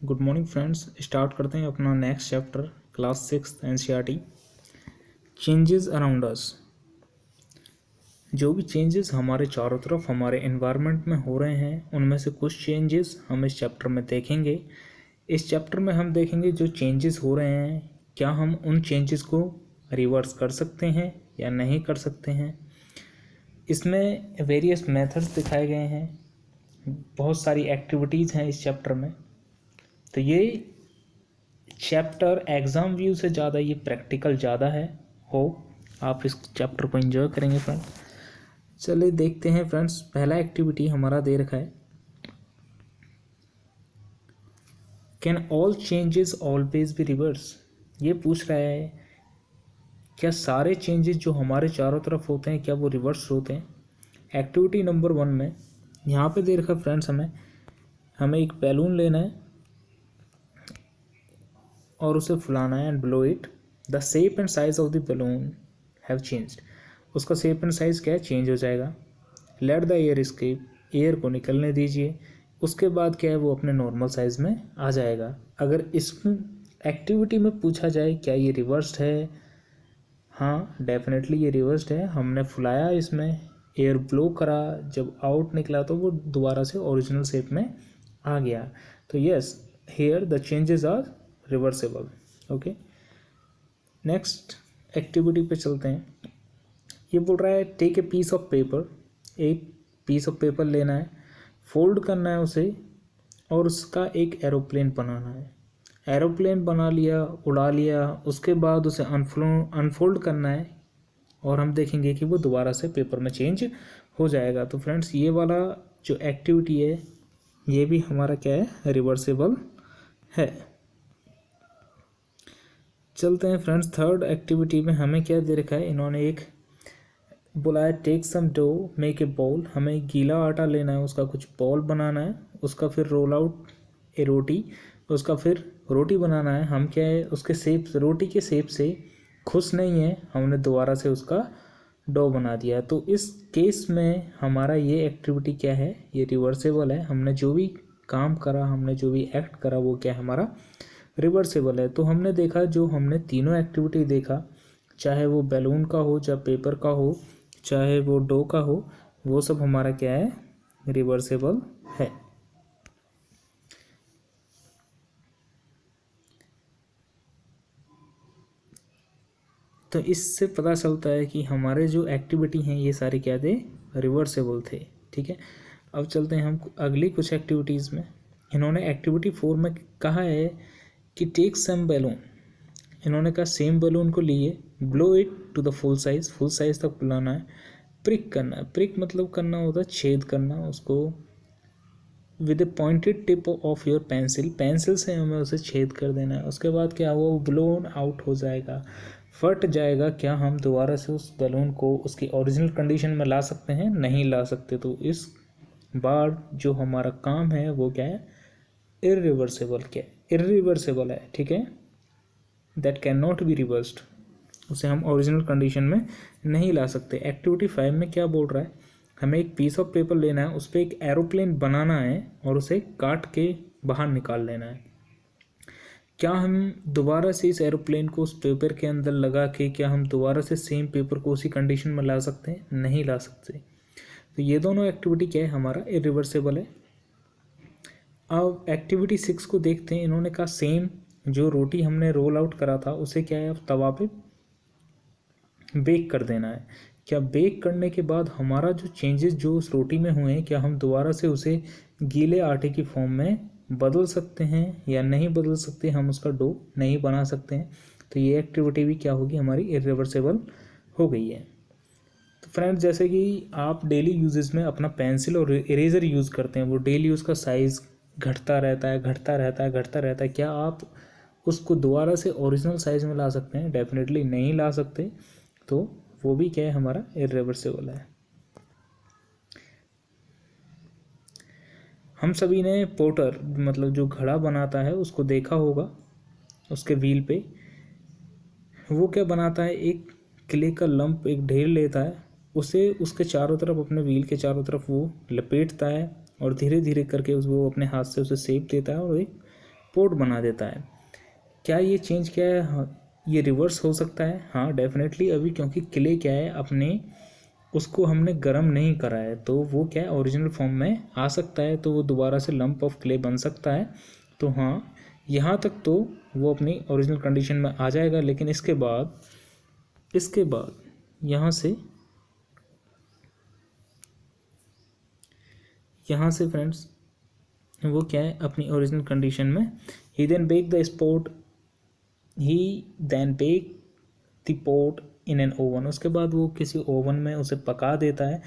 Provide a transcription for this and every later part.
Good morning friends. Start करते हैं अपना next chapter class 6 NCERT changes around us. जो भी चेंजेस हमारे चारों तरफ हमारे एनवायरनमेंट में हो रहे हैं उनमें से कुछ चेंजेस हम इस चैप्टर में देखेंगे। इस चैप्टर में हम देखेंगे जो चेंजेस हो रहे हैं क्या हम उन चेंजेस को रिवर्स कर सकते हैं या नहीं कर सकते हैं। इसमें वेरियस मेथड्स दिखाए गए हैं, बहुत सारी एक्टिविटीज़ हैं इस चैप्टर में। तो ये चैप्टर एग्ज़ाम व्यू से ज़्यादा ये प्रैक्टिकल ज़्यादा है। हो आप इस चैप्टर को एंजॉय करेंगे फ्रेंड्स। चलिए देखते हैं फ्रेंड्स। पहला एक्टिविटी हमारा दे रखा है, can all changes always be reverse. ये पूछ रहा है क्या सारे चेंजेस जो हमारे चारों तरफ होते हैं क्या वो रिवर्स होते हैं। एक्टिविटी नंबर 1 में यहाँ पे दे रखा है फ्रेंड्स, हमें एक बैलून लेना है और उसे फुलाना है and blow it. The shape and size of the balloon have changed. उसका शेप एंड साइज क्या है, चेंज हो जाएगा। Let the air escape, air को निकलने दीजिए। उसके बाद क्या है वो अपने नॉर्मल साइज में आ जाएगा। अगर इस एक्टिविटी में पूछा जाए क्या ये रिवर्स्ड है, हाँ डेफिनेटली ये रिवर्स्ड है। हमने फुलाया, इसमें एयर ब्लो करा, जब आउट निकला तो वो दोबारा से ओरिजिनल शेप में आ गया। तो yes, here the changes are reversible. Okay, next activity पे चलते हैं। ये बोल रहा है take a piece of paper, एक पीस ऑफ पेपर लेना है, फोल्ड करना है उसे और उसका एक एरोप्लेन बनाना है। एरोप्लेन बना लिया, उड़ा लिया, उसके बाद उसे अनफोल्ड करना है और हम देखेंगे कि वो दोबारा से पेपर में चेंज हो जाएगा। तो फ्रेंड्स ये वाला जो एक्टिविटी है ये भी हमारा क्या है, रिवर्सेबल है। चलते हैं फ्रेंड्स थर्ड एक्टिविटी में। हमें क्या दे रखा है, इन्होंने एक बोला है take some dough make a ball. हमें गीला आटा लेना है, उसका कुछ बॉल बनाना है, उसका फिर रोल आउट ए रोटी, उसका फिर रोटी बनाना है। हम क्या है उसके शेप, रोटी के शेप से खुश नहीं है, हमने दोबारा से उसका डो बना दिया है। तो इस केस में हमारा ये एक्टिविटी क्या है, ये रिवर्सेबल है। हमने जो भी काम करा, हमने जो भी एक्ट करा वो क्या है, हमारा रिवर्सेबल है। तो हमने देखा, जो हमने तीनों एक्टिविटी देखा, चाहे वो बैलून का हो, चाहे पेपर का हो, चाहे वो डो का हो, वो सब हमारा क्या है, रिवर्सेबल है। तो इससे पता चलता है कि हमारे जो एक्टिविटी हैं ये सारे क्या थे, रिवर्सेबल थे। ठीक है, अब चलते हैं हम अगली कुछ एक्टिविटीज़ में। इन्होंने एक्टिविटी 4 में कहा है कि टेक सम बैलून। इन्होंने कहा सेम बैलून को लिए, blow it to the full size तक बुलाना है, प्रिक करना है। प्रिक मतलब करना होता है छेद करना, उसको with A pointed tip of your pencil से हमें उसे छेद कर देना है। उसके बाद क्या हुआ, वो ब्लोन आउट हो जाएगा, फट जाएगा। क्या हम दोबारा से उस बैलून को उसकी ओरिजिनल कंडीशन में ला सकते हैं, नहीं ला सकते। तो इस बार जो हमारा काम है वो क्या है, इरिवर्सेबल। क्या इरिवर्सेबल है, ठीक है, that can not be reversed. उसे हम ओरिजिनल कंडीशन में नहीं ला सकते। एक्टिविटी 5 में क्या बोल रहा है, हमें एक पीस ऑफ पेपर लेना है, उस पर एक एरोप्लेन बनाना है और उसे काट के बाहर निकाल लेना है। क्या हम दोबारा से इस एरोप्लेन को उस पेपर के अंदर लगा के क्या हम दोबारा से सेम पेपर को उसी कंडीशन में ला सकते हैं, नहीं ला सकते। तो ये दोनों एक्टिविटी क्या है, हमारा इरिवर्सेबल है। अब एक्टिविटी 6 को देखते हैं। इन्होंने कहा सेम जो रोटी हमने रोल आउट करा था उसे क्या है, अब तवा पे बेक कर देना है। क्या बेक करने के बाद हमारा जो चेंजेस जो उस रोटी में हुए हैं क्या हम दोबारा से उसे गीले आटे की फॉर्म में बदल सकते हैं या नहीं बदल सकते, हम उसका डो नहीं बना सकते हैं। तो ये एक्टिविटी भी क्या होगी, हमारी इरिवर्सेबल हो गई है। तो फ्रेंड्स जैसे कि आप डेली यूजेस में अपना पेंसिल और इरेज़र यूज़ करते हैं, वो डेली उसका साइज़ घटता रहता है, घटता रहता है, घटता रहता है। क्या आप उसको दोबारा से ओरिजिनल साइज़ में ला सकते हैं, डेफिनेटली नहीं ला सकते। तो वो भी क्या है, हमारा इरिवर्सेबल है। हम सभी ने पोटर मतलब जो घड़ा बनाता है उसको देखा होगा, उसके व्हील पे वो क्या बनाता है, एक क्ले का लंप, एक ढेर लेता है, उसे उसके चारों तरफ, अपने व्हील के चारों तरफ वो लपेटता है और धीरे धीरे करके वो अपने हाथ से उसे शेप देता है और एक पोर्ट बना देता है। क्या ये चेंज क्या है? हाँ, ये रिवर्स हो सकता है, हाँ डेफिनेटली अभी, क्योंकि क्ले क्या है अपने उसको हमने गर्म नहीं करा है, तो वो क्या है ओरिजिनल फॉर्म में आ सकता है, तो वो दोबारा से लंप ऑफ क्ले बन सकता है। तो हाँ, यहाँ तक तो वो अपनी ओरिजिनल कंडीशन में आ जाएगा, लेकिन इसके बाद यहाँ से फ्रेंड्स वो क्या है अपनी ओरिजिनल कंडीशन में ही then bake the pot in an oven, उसके बाद वो किसी ओवन में उसे पका देता है।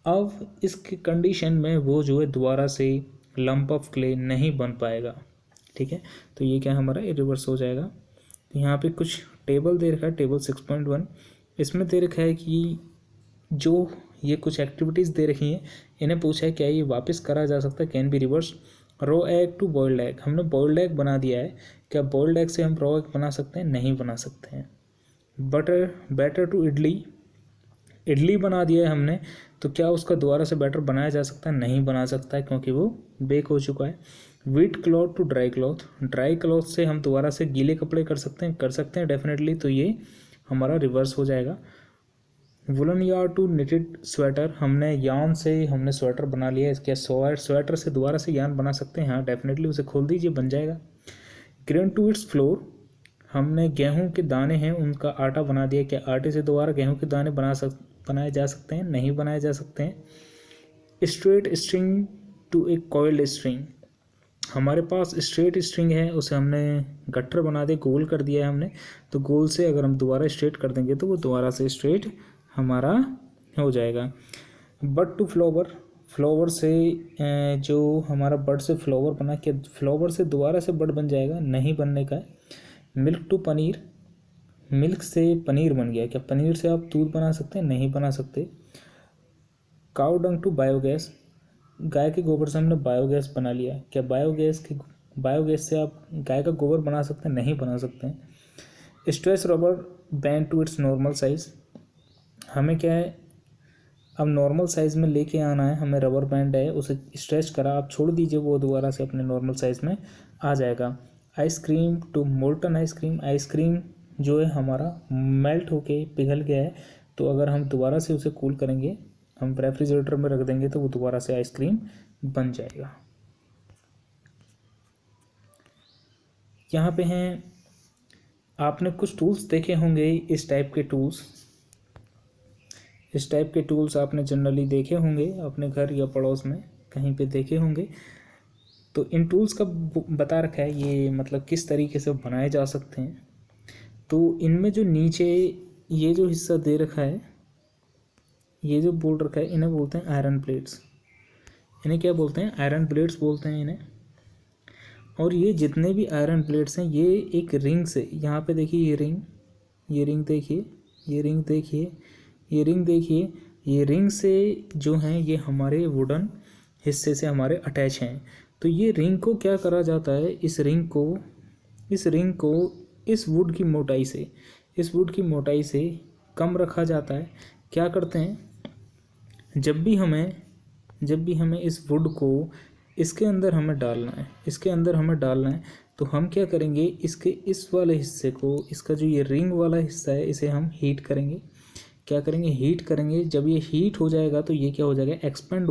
अब इसकी कंडीशन में वो जो है दोबारा से लंप ऑफ क्ले नहीं बन पाएगा, ठीक है। तो ये क्या हमारा रिवर्स हो जाएगा। तो यहाँ पे कुछ टेबल दे रखा है, टेबल 6.1, इसमें दे रखा है कि जो ये कुछ एक्टिविटीज़ दे रखी हैं, इन्हें पूछा है क्या ये वापस करा जा सकता है, can be reverse. Raw egg to boiled egg, हमने बॉइल्ड एग बना दिया है, क्या बॉइल्ड एग से हम रॉ एग बना सकते हैं? नहीं बना सकते हैं। बैटर टू इडली बना दिया है हमने, तो क्या उसका दोबारा से बैटर बनाया जा सकता है? नहीं बना सकता है, क्योंकि वो बेक हो चुका है। Wet cloth to dry cloth से हम दोबारा से गीले कपड़े कर सकते हैं डेफिनेटली, तो ये हमारा रिवर्स हो जाएगा। Woollen yarn to knitted sweater, हमने यार्न से हमने स्वेटर बना लिया है, क्या स्वेटर से दोबारा से यार्न बना सकते हैं? हाँ डेफिनेटली, उसे खोल दीजिए बन जाएगा। ग्रेन टू इट्स फ्लोर, हमने गेहूं के दाने हैं उनका आटा बना दिया, क्या आटे से दोबारा गेहूं के दाने बनाए जा सकते हैं? नहीं बनाए जा सकते हैं। Straight string to a coiled string, हमारे पास स्ट्रेट स्ट्रिंग है, उसे हमने गट्टर बना दिया, गोल कर दिया है हमने, तो गोल से अगर हम दोबारा स्ट्रेट कर देंगे तो वो दोबारा से स्ट्रेट हमारा हो जाएगा। बड टू फ्लावर से जो हमारा बड से फ्लावर बना, क्या फ्लावर से दोबारा से बड बन जाएगा? नहीं बनने का है। मिल्क टू पनीर, मिल्क से पनीर बन गया, क्या पनीर से आप दूध बना सकते हैं? नहीं बना सकते। काउ डंग टू बायोगैस, गाय के गोबर से हमने बायोगैस बना लिया, क्या बायोगैस से आप गाय का गोबर बना सकते हैं? नहीं बना सकते हैं। Stretch rubber band to its normal size, हमें क्या है अब नॉर्मल साइज़ में लेके आना है, हमें रबर बैंड है उसे स्ट्रेच करा, आप छोड़ दीजिए, वो दोबारा से अपने नॉर्मल साइज़ में आ जाएगा। आइसक्रीम टू मोल्टन आइसक्रीम जो है हमारा मेल्ट होके पिघल गया है, तो अगर हम दोबारा से उसे कूल करेंगे, हम रेफ्रिजरेटर में रख देंगे, तो वो दोबारा से आइसक्रीम बन जाएगा। यहाँ पे हैं, आपने कुछ टूल्स देखे होंगे, इस टाइप के टूल्स आपने जनरली देखे होंगे अपने घर या पड़ोस में कहीं पे देखे होंगे। तो इन टूल्स का बता रखा है ये मतलब किस तरीके से बनाए जा सकते हैं। तो इनमें जो नीचे ये जो हिस्सा दे रखा है, ये जो बोल रखा है, इन्हें बोलते हैं आयरन प्लेट्स। इन्हें क्या बोलते हैं? आयरन प्लेट्स बोलते हैं इन्हें। और ये जितने भी आयरन प्लेट्स हैं, ये एक रिंग से, यहाँ पे देखिए ये रिंग देखिए, ये रिंग से जो हैं ये हमारे वुडन हिस्से से हमारे अटैच हैं। तो ये रिंग को क्या करा जाता है, इस रिंग को इस वुड की मोटाई से कम रखा जाता है। क्या करते हैं, जब भी हमें इस वुड को इसके अंदर हमें डालना है, तो हम क्या करेंगे, इसके इस वाले हिस्से को, इसका जो ये रिंग वाला हिस्सा है, इसे हम हीट करेंगे। क्या करेंगे? हीट करेंगे। जब ये हीट हो जाएगा तो ये क्या हो जाएगा? एक्सपेंड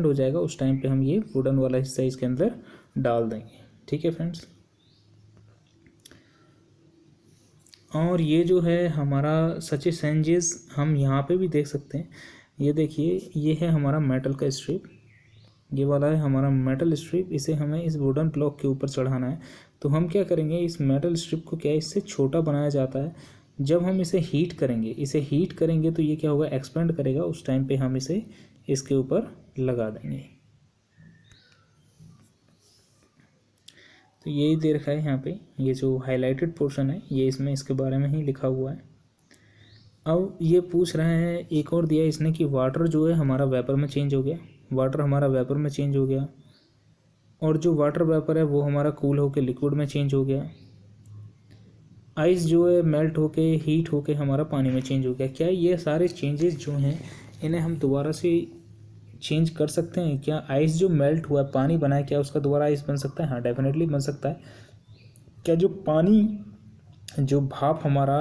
हो जाएगा। उस टाइम पे हम ये वुडन वाला हिस्सा इसके अंदर डाल देंगे। ठीक है फ्रेंड्स। और ये जो है हमारा सच सेंजेस हम यहाँ पे भी देख सकते हैं। ये देखिए, ये है हमारा मेटल का स्ट्रिप, ये वाला है हमारा मेटल स्ट्रिप। इसे हमें इस वुडन ब्लॉक के ऊपर चढ़ाना है। तो हम क्या करेंगे, इस मेटल स्ट्रिप को क्या है, इससे छोटा बनाया जाता है। जब हम इसे हीट करेंगे तो ये क्या होगा, एक्सपेंड करेगा। उस टाइम पे हम इसे इसके ऊपर लगा देंगे। तो यही दे रखा है यहाँ पे, ये जो हाईलाइटेड पोर्शन है ये इसमें इसके बारे में ही लिखा हुआ है। अब ये पूछ रहा है, एक और दिया इसने कि वाटर जो है हमारा वेपर में चेंज हो गया, और जो वाटर वेपर है वो हमारा कूल होके लिक्विड में चेंज हो गया। आइस जो है मेल्ट होके हीट होके हमारा पानी में चेंज हो गया। क्या ये सारे चेंजेस जो हैं इन्हें हम दोबारा से चेंज कर सकते हैं क्या? आइस जो मेल्ट हुआ है, पानी बना है, क्या उसका दोबारा आइस बन सकता है? हाँ, डेफिनेटली बन सकता है। क्या जो पानी, जो भाप हमारा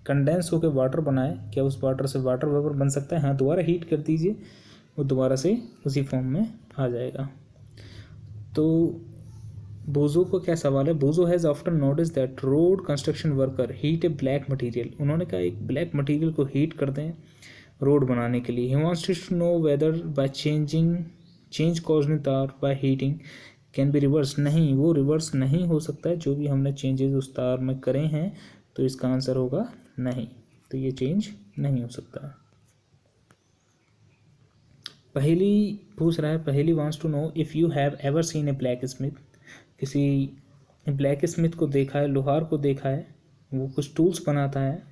कंडेंस होकर वाटर बना है, क्या उस वाटर से वाटर वेपर बन सकता है? हाँ, दोबारा हीट कर दीजिए, वो दोबारा से उसी फॉर्म में आ जाएगा। तो बोजो को क्या सवाल है? बोजो has after notice that road construction worker heat A black material. उन्होंने कहा एक ब्लैक मटेरियल को हीट कर दें रोड बनाने के लिए। He wants to know whether by change causing tar by heating can be reverse. नहीं, वो रिवर्स नहीं हो सकता है। जो भी हमने चेंजेस उस तार में करे हैं, तो इसका आंसर होगा नहीं। तो ये चेंज नहीं हो सकता है। पहली पूछ रहा है, पहली wants to know if you have ever seen a blacksmith. किसी ब्लैक स्मिथ को देखा है, लोहार को देखा है, वो कुछ टूल्स बनाता है।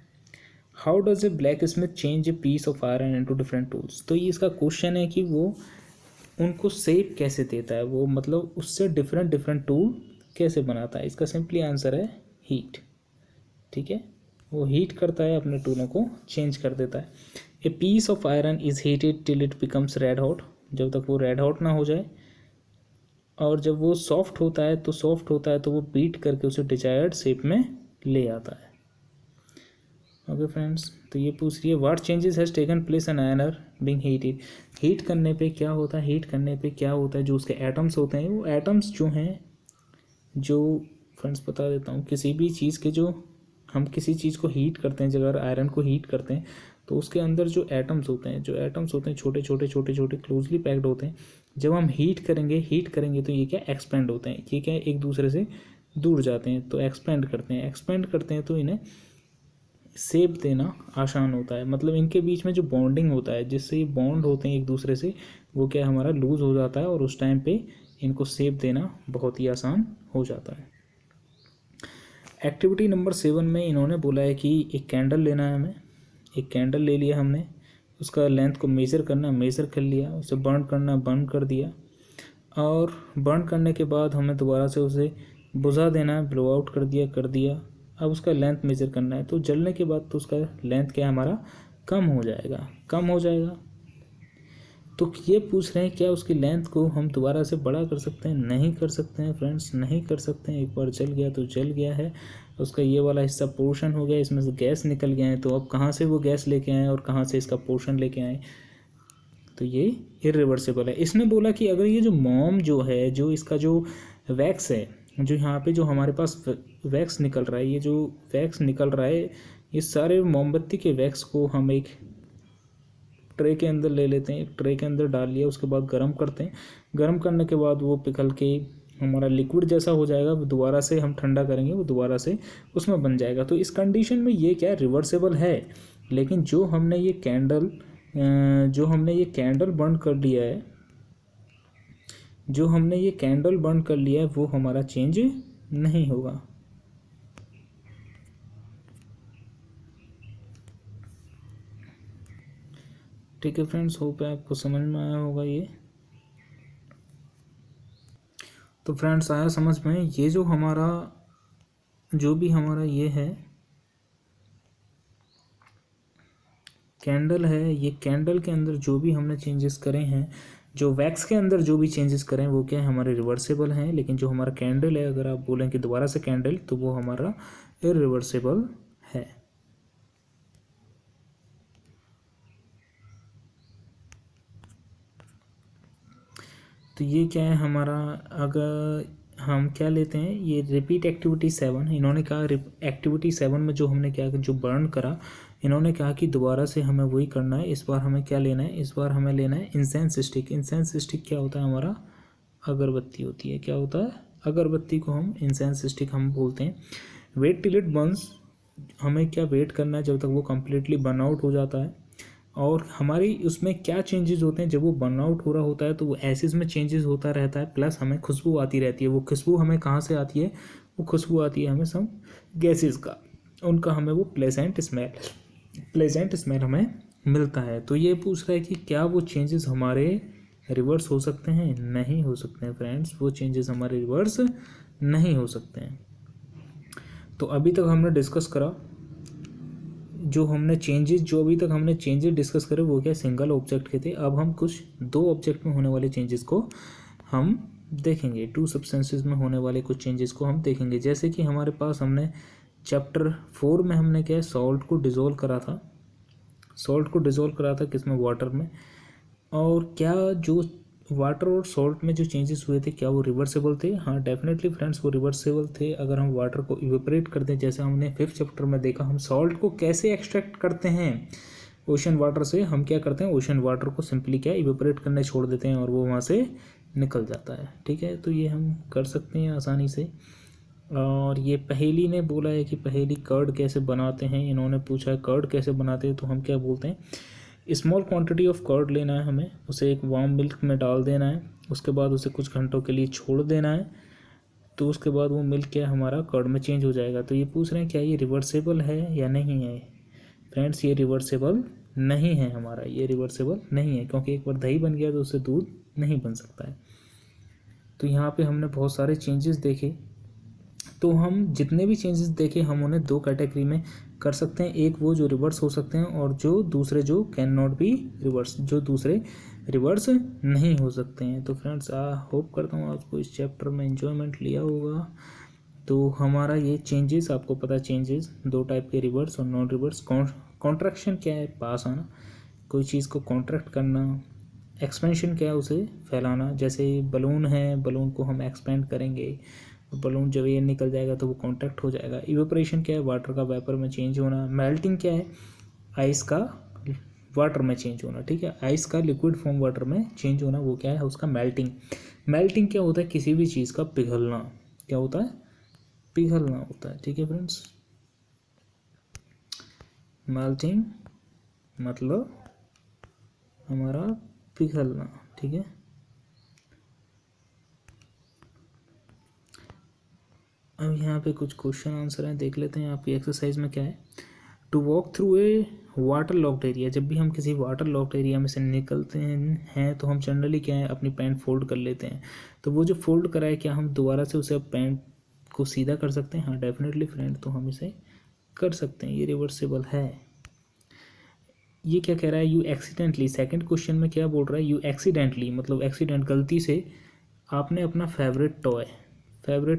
How does a blacksmith change a piece of iron into different tools. तो ये इसका क्वेश्चन है कि वो उनको शेप कैसे देता है, वो मतलब उससे डिफरेंट डिफरेंट टूल कैसे बनाता है। इसका सिंपली आंसर है हीट। ठीक है, वो हीट करता है, अपने टूलों को चेंज कर देता है। A piece of iron is heated till it becomes red hot. जब तक वो रेड हॉट ना हो जाए, और जब वो सॉफ्ट होता है तो वो बीट करके उसे डिजायर्ड शेप में ले आता है। ओके फ्रेंड्स, तो ये पूछ रही है what changes has taken place N INR being heated. Heat करने पे क्या होता है, जो उसके एटम्स होते हैं, वो एटम्स जो हैं, जो फ्रेंड्स बता देता हूँ, किसी भी चीज़ के जो हम किसी चीज़ को हीट करते हैं, अगर आयरन को हीट करते हैं, तो उसके अंदर जो एटम्स होते हैं छोटे छोटे क्लोजली पैक्ड होते हैं। जब हम हीट करेंगे तो ये क्या एक्सपेंड होते हैं, ये क्या एक दूसरे से दूर जाते हैं, तो एक्सपेंड करते हैं तो इन्हें शेप देना आसान होता है। मतलब इनके बीच में जो बॉन्डिंग होता है, जिससे ये बॉन्ड होते हैं एक दूसरे से, वो क्या हमारा लूज़ हो जाता है, और उस टाइम पे इनको शेप देना बहुत ही आसान हो जाता है। एक्टिविटी नंबर 7 में इन्होंने बोला है कि एक कैंडल लेना है हमें। एक कैंडल ले लिया हमने, उसका लेंथ को मेज़र कर लिया, उसे बर्न कर दिया, और बर्न करने के बाद हमें दोबारा से उसे बुझा देना है, ब्लो आउट कर दिया। अब उसका लेंथ मेज़र करना है, तो जलने के बाद तो उसका लेंथ क्या हमारा कम हो जाएगा। तो ये पूछ रहे हैं क्या उसकी लेंथ को हम दोबारा से बड़ा कर सकते हैं? नहीं कर सकते हैं फ्रेंड्स, नहीं कर सकते हैं। एक बार जल गया तो जल गया है, उसका ये वाला हिस्सा पोर्शन हो गया, इसमें से गैस निकल गया है। तो अब कहाँ से वो गैस लेके आए और कहाँ से इसका पोर्शन लेके आए, तो ये इरिवर्सिबल है। इसने बोला कि अगर ये जो मोम जो है, जो इसका जो वैक्स है, जो यहाँ पे जो हमारे पास वैक्स निकल रहा है, ये जो वैक्स निकल रहा है, ये सारे मोमबत्ती के वैक्स को हम एक ट्रे के अंदर ले लेते हैं, एक ट्रे के अंदर डाल लिया, उसके बाद गर्म करते हैं। गर्म करने के बाद वो पिघल के हमारा लिक्विड जैसा हो जाएगा, वो दोबारा से हम ठंडा करेंगे, वो दोबारा से उसमें बन जाएगा। तो इस कंडीशन में ये क्या रिवर्सेबल है। लेकिन जो हमने ये कैंडल बर्न कर लिया है, वो हमारा चेंज नहीं होगा। ठीक है फ्रेंड्स, होप है आपको समझ में आया होगा ये। तो फ्रेंड्स, आया समझ में? ये जो भी हमारा ये है कैंडल है, ये कैंडल के अंदर जो भी हमने चेंजेस करे हैं, जो वैक्स के अंदर जो भी चेंजेस करें, वो क्या है हमारे रिवर्सेबल हैं। लेकिन जो हमारा कैंडल है, अगर आप बोलें कि दोबारा से कैंडल, तो वो हमारा इरिवर्सिबल है। तो ये क्या है हमारा, अगर हम क्या लेते हैं, ये रिपीट एक्टिविटी 7। इन्होंने कहा एक्टिविटी 7 में जो हमने क्या जो बर्न करा, इन्होंने कहा कि दोबारा से हमें वही करना है। इस बार हमें क्या लेना है, इस बार हमें लेना है इंसेंस स्टिक। इंसेंस स्टिक क्या होता है हमारा, अगरबत्ती होती है। क्या होता है, अगरबत्ती को हम इंसेंस स्टिक हम बोलते हैं। वेट टिल इट बर्न्स, हमें क्या वेट करना है जब तक वो कम्प्लीटली बर्न आउट हो जाता है। और हमारी उसमें क्या चेंजेस होते हैं, जब वो बर्न आउट हो रहा होता है तो वो एसिड में चेंजेस होता रहता है, प्लस हमें खुशबू आती रहती है। वो खुशबू हमें कहाँ से आती है, वो खुशबू आती है हमें सब गैसेस का, उनका हमें वो प्लेजेंट स्मेल हमें मिलता है। तो ये पूछ रहा है कि क्या वो चेंजेस हमारे रिवर्स हो सकते हैं? नहीं हो सकते हैं फ्रेंड्स, वो चेंजेस हमारे रिवर्स नहीं हो सकते हैं। तो अभी तक हमने डिस्कस करा जो अभी तक हमने चेंजेस डिस्कस करे वो क्या सिंगल ऑब्जेक्ट के थे। अब हम कुछ 2 ऑब्जेक्ट में होने वाले चेंजेस को हम देखेंगे, 2 सब्सटेंसेस में होने वाले कुछ चेंजेस को हम देखेंगे। जैसे कि हमारे पास हमने चैप्टर 4 में हमने क्या है सॉल्ट को डिज़ोल्व करा था किसमें, वाटर में। और क्या जो वाटर और सॉल्ट में जो चेंजेस हुए थे क्या वो रिवर्सेबल थे? हाँ डेफिनेटली फ्रेंड्स, वो रिवर्सेबल थे। अगर हम वाटर को इवेपोरेट कर दें, जैसे हमने 5th चैप्टर में देखा, हम सॉल्ट को कैसे एक्सट्रैक्ट करते हैं ओशन वाटर से, हम क्या करते हैं ओशन वाटर को सिंपली क्या इवेपोरेट करने छोड़ देते हैं और वो वहाँ से निकल जाता है। ठीक है, तो ये हम कर सकते हैं आसानी से। और ये पहेली ने बोला है कि पहेली कर्ड कैसे बनाते हैं, इन्होंने पूछा है कर्ड कैसे बनाते हैं, तो हम क्या बोलते हैं स्मॉल क्वांटिटी ऑफ कर्ड लेना है हमें, उसे एक वार्म मिल्क में डाल देना है, उसके बाद उसे कुछ घंटों के लिए छोड़ देना है, तो उसके बाद वो मिल्क क्या हमारा कर्ड में चेंज हो जाएगा। तो ये पूछ रहे हैं क्या ये रिवर्सेबल है या नहीं है। फ्रेंड्स ये रिवर्सेबल नहीं है हमारा, ये रिवर्सेबल नहीं है, क्योंकि एक बार दही बन गया तो उससे दूध नहीं बन सकता है। तो यहाँ पे हमने बहुत सारे चेंजेस देखे। तो हम जितने भी चेंजेस देखे हम उन्हें 2 कैटेगरी में कर सकते हैं, एक वो जो रिवर्स हो सकते हैं और जो दूसरे जो कैन नॉट बी रिवर्स, जो दूसरे रिवर्स नहीं हो सकते हैं। तो फ्रेंड्स होप करता हूँ आपको इस चैप्टर में एंजॉयमेंट लिया होगा। तो हमारा ये चेंजेस आपको पता, चेंजेस 2 टाइप के, रिवर्स और नॉन रिवर्स। कॉन्ट्रैक्शन क्या है, पास आना, कोई चीज़ को कॉन्ट्रैक्ट करना। एक्सपेंशन क्या है, उसे फैलाना। जैसे बलून है, बलून को हम एक्सपेंड करेंगे, बलून जब ये निकल जाएगा तो वो कॉन्ट्रैक्ट हो जाएगा। इवेपोरेशन क्या है, वाटर का वेपर में चेंज होना। मेल्टिंग क्या है, आइस का वाटर में चेंज होना। ठीक है, आइस का लिक्विड फॉर्म वाटर में चेंज होना, वो क्या है उसका मेल्टिंग। मेल्टिंग क्या होता है, किसी भी चीज़ का पिघलना। क्या होता है, पिघलना होता है। ठीक है फ्रेंड्स, मेल्टिंग मतलब हमारा पिघलना। ठीक है, अब यहाँ पे कुछ क्वेश्चन आंसर हैं, देख लेते हैं आपकी एक्सरसाइज में क्या है। To walk through a water logged area, जब भी हम किसी वाटर लॉक्ड एरिया में से निकलते हैं तो हम जनरली क्या है अपनी पैंट फोल्ड कर लेते हैं। तो वो जो फोल्ड करा है क्या हम दोबारा से उसे पैंट को सीधा कर सकते हैं? हाँ डेफिनेटली फ्रेंड, तो हम इसे कर सकते हैं, ये रिवर्सेबल है। ये क्या कह रहा है, यू एक्सीडेंटली, सेकंड क्वेश्चन में क्या बोल रहा है, यू एक्सीडेंटली मतलब एक्सीडेंट, गलती से आपने अपना फेवरेट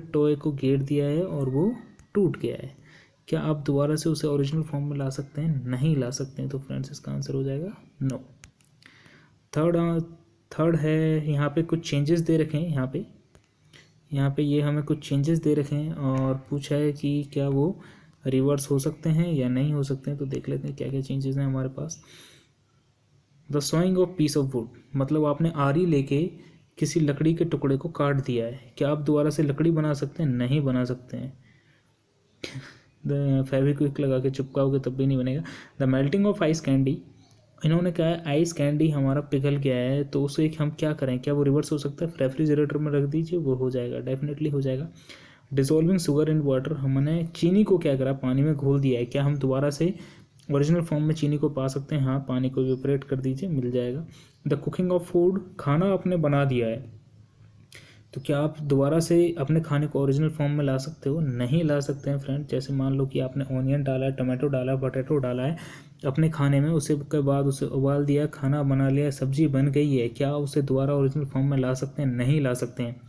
टॉय को घेर दिया है और वो टूट गया है, क्या आप दोबारा से उसे ओरिजिनल फॉर्म में ला सकते हैं? नहीं ला सकते हैं। तो फ्रेंड्स इसका आंसर हो जाएगा नो। थर्ड है, यहाँ पे कुछ चेंजेस दे रखे हैं, यहाँ पे ये हमें कुछ चेंजेस दे रखे हैं और पूछा है कि क्या वो रिवर्स हो सकते हैं या नहीं हो सकते हैं। तो देख लेते हैं क्या क्या चेंजेस हैं हमारे पास। The sawing of piece of wood, मतलब आपने आरी लेके किसी लकड़ी के टुकड़े को काट दिया है, क्या आप दोबारा से लकड़ी बना सकते हैं? नहीं बना सकते हैं। फेविक्विक लगा के चिपकाओगे तब भी नहीं बनेगा। The melting of ice candy, इन्होंने कहा है आइस कैंडी हमारा पिघल गया है तो उसे हम क्या करें, क्या वो रिवर्स हो सकता है? रेफ्रिजरेटर में रख दीजिए, वो हो जाएगा, डेफिनेटली हो जाएगा। डिसॉल्विंग शुगर इन वाटर, हमने चीनी को क्या करा, पानी में घोल दिया है, क्या हम दोबारा से ओरिजिनल फॉर्म में चीनी को पा सकते हैं? हाँ, पानी को इवेपोरेट कर दीजिए, मिल जाएगा। द कुकिंग ऑफ फूड, खाना आपने बना दिया है तो क्या आप दोबारा से अपने खाने को ओरिजिनल फॉर्म में ला सकते हो? नहीं ला सकते हैं फ्रेंड। जैसे मान लो कि आपने ऑनियन डाला है, टमाटो डाला है, पोटैटो डाला है अपने खाने में, उसे के बाद उसे उबाल दिया, खाना बना लिया, सब्जी बन गई है, क्या उसे दोबारा ओरिजिनल फॉर्म में ला सकते हैं? नहीं ला सकते हैं।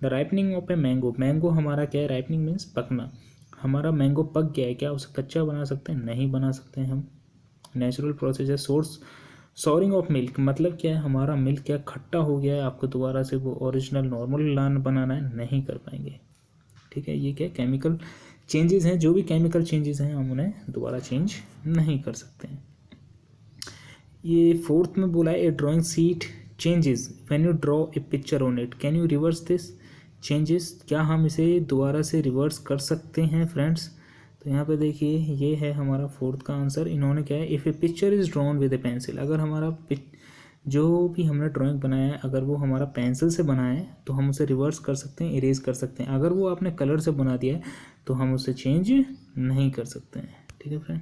The ripening of a mango हमारा क्या है, राइपनिंग मीन्स पकना, हमारा मैंगो पक गया है, क्या उसे कच्चा बना सकते हैं? नहीं बना सकते हैं हम। नेचुरल प्रोसेस है। सॉरिंग ऑफ मिल्क, मतलब क्या है, हमारा मिल्क क्या खट्टा हो गया है, आपको दोबारा से वो ओरिजिनल नॉर्मल लान बनाना है, नहीं कर पाएंगे। ठीक है, ये क्या केमिकल चेंजेस हैं, जो भी केमिकल चेंजेस हैं हम उन्हें दोबारा चेंज नहीं कर सकते हैं। ये फोर्थ में बोला है a drawing sheet changes when you draw a picture on it, can you reverse this changes, क्या हम इसे दोबारा से रिवर्स कर सकते हैं फ्रेंड्स? तो यहाँ पे देखिए ये है हमारा फोर्थ का आंसर। इन्होंने क्या है, if A picture is drawn with A pencil, अगर हमारा जो भी हमने ड्राइंग बनाया है अगर वो हमारा पेंसिल से बना है तो हम उसे रिवर्स कर सकते हैं, इरेज कर सकते हैं। अगर वो आपने कलर से बना दिया है तो हम उसे चेंज नहीं कर सकते हैं। ठीक है फ्रेंड।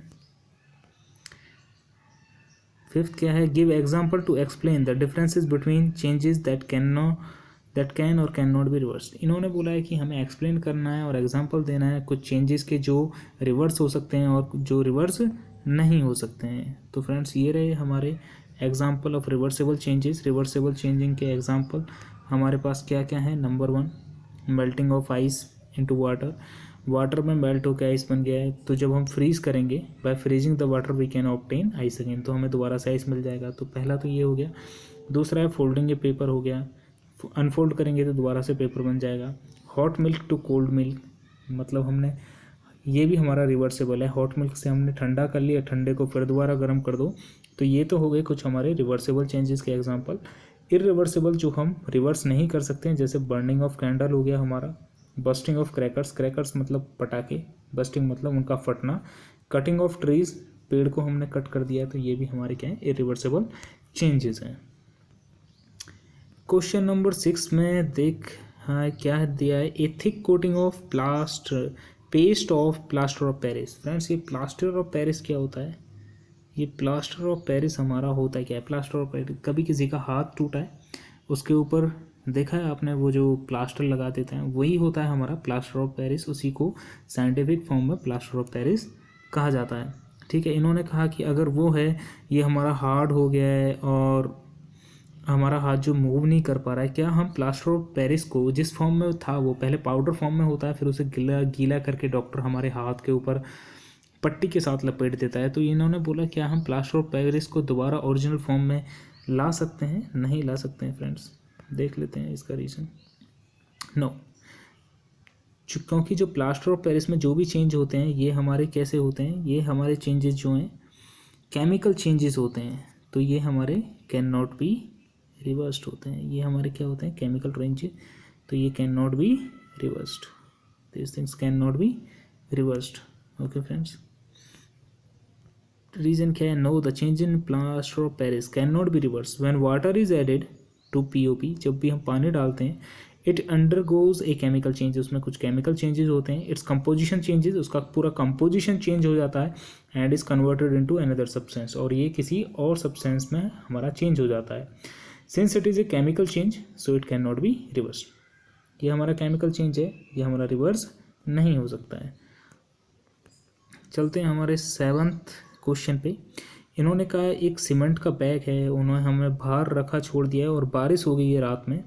फिफ्थ क्या है, give example to explain the differences between changes that can और कैन नॉट बी रिवर्स। इन्होंने बोला है कि हमें एक्सप्लेन करना है और एग्जाम्पल देना है कुछ चेंजेस के जो रिवर्स हो सकते हैं और जो रिवर्स नहीं हो सकते हैं। तो फ्रेंड्स ये रहे हमारे example of reversible changes. Reversible changing के एग्जाम्पल हमारे पास क्या क्या है। Number 1, melting of ice into water. Water में मेल्ट होकर आइस बन गया है, तो जब हम फ्रीज करेंगे, by freezing the water we can obtain ice again, तो हमें दोबारा से आइस मिल जाएगा। तो पहला तो ये हो गया। दूसरा है फोल्डिंग ए पेपर हो गया, अनफोल्ड करेंगे तो दोबारा से पेपर बन जाएगा। Hot milk to cold milk, मतलब हमने, ये भी हमारा रिवर्सेबल है। हॉट मिल्क से हमने ठंडा कर लिया, ठंडे को फिर दोबारा गर्म कर दो। तो ये तो हो गए कुछ हमारे रिवर्सेबल चेंजेस के एग्जांपल। इरिवर्सेबल जो हम रिवर्स नहीं कर सकते हैं, जैसे बर्निंग ऑफ कैंडल हो गया हमारा, बस्टिंग ऑफ क्रैकर्स, क्रैकर्स मतलब पटाखे, बस्टिंग मतलब उनका फटना, कटिंग ऑफ ट्रीज, पेड़ को हमने कट कर दिया, तो ये भी हमारे क्या है, इरिवर्सेबल चेंजेस हैं। क्वेश्चन नंबर 6 में देख, हाँ क्या दिया है, ए thick coating of paste of plaster of Paris. Friends ये प्लास्टर ऑफ पेरिस क्या होता है, ये प्लास्टर ऑफ पेरिस हमारा होता है क्या है। प्लास्टर ऑफ पेरिस, कभी किसी का हाथ टूटा है, उसके ऊपर देखा है आपने वो जो प्लास्टर लगा देते हैं, वही होता है हमारा प्लास्टर ऑफ पेरिस। उसी को साइंटिफिक फॉर्म में प्लास्टर ऑफ पेरिस कहा जाता है। ठीक है, इन्होंने कहा कि अगर वो है, ये हमारा हार्ड हो गया है और हमारा हाथ जो मूव नहीं कर पा रहा है, क्या हम प्लास्टर ऑफ पेरिस को जिस फॉर्म में था, वो पहले पाउडर फॉर्म में होता है, फिर उसे गीला करके डॉक्टर हमारे हाथ के ऊपर पट्टी के साथ लपेट देता है। तो इन्होंने बोला क्या हम प्लास्टर ऑफ पेरिस को दोबारा ओरिजिनल फॉर्म में ला सकते हैं? नहीं ला सकते हैं फ्रेंड्स। देख लेते हैं इसका रीज़न। नो, क्योंकि जो प्लास्टर ऑफ पेरिस में जो भी चेंज होते हैं, ये हमारे कैसे होते हैं, ये हमारे चेंजेस जो हैं केमिकल चेंजेस होते हैं, तो ये हमारे कैन नॉट बी रिवर्स्ड होते हैं। ये हमारे क्या होते हैं, केमिकल चेंजेस, तो ये can not be reversed, this things can not be reversed. Okay friends, reason क्या है, no the change in plaster of Paris can not be reverse when water is added to POP. जब भी हम पानी डालते हैं, it undergoes a chemical change, उसमें कुछ केमिकल चेंजेस होते हैं। इट्स कंपोजिशन चेंजेस, उसका पूरा कंपोजिशन चेंज हो जाता है, and is converted into another substance, और ये किसी और सब्सटेंस में हमारा चेंज हो जाता है। Since it is a chemical change so it can not be reverse. ये हमारा केमिकल चेंज है, ये हमारा रिवर्स नहीं हो सकता है। चलते हैं हमारे 7th क्वेश्चन पे। इन्होंने कहा एक सीमेंट का बैग है, उन्होंने हमें बाहर रखा छोड़ दिया है और बारिश हो गई है रात में।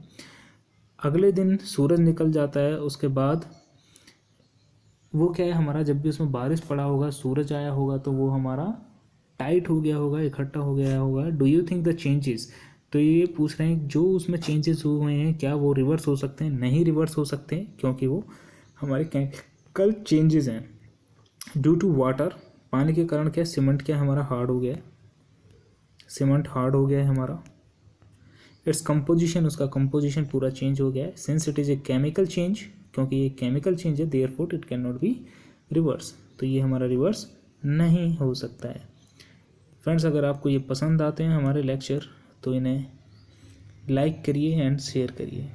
अगले दिन सूरज निकल जाता है, उसके बाद वो क्या है हमारा, जब भी उसमें बारिश पड़ा होगा, सूरज आया होगा, तो वो हमारा टाइट हो गया होगा, इकट्ठा हो गया होगा। Do you think the changes, तो ये पूछ रहे हैं जो उसमें चेंजेस हुए हैं क्या वो रिवर्स हो सकते हैं? नहीं रिवर्स हो सकते, क्योंकि वो हमारे केमिकल चेंजेस हैं। ड्यू टू वाटर, पानी के कारण क्या, सीमेंट क्या हमारा हार्ड हो गया है, सीमेंट हार्ड हो गया है हमारा। इट्स कंपोजिशन, उसका कंपोजिशन पूरा चेंज हो गया है। Since it is a chemical change, क्योंकि ये केमिकल चेंज है, therefore it can not be reverse, तो ये हमारा रिवर्स नहीं हो सकता है। फ्रेंड्स, अगर आपको ये पसंद आते हैं हमारे लेक्चर, तो इन्हें लाइक करिए एंड शेयर करिए।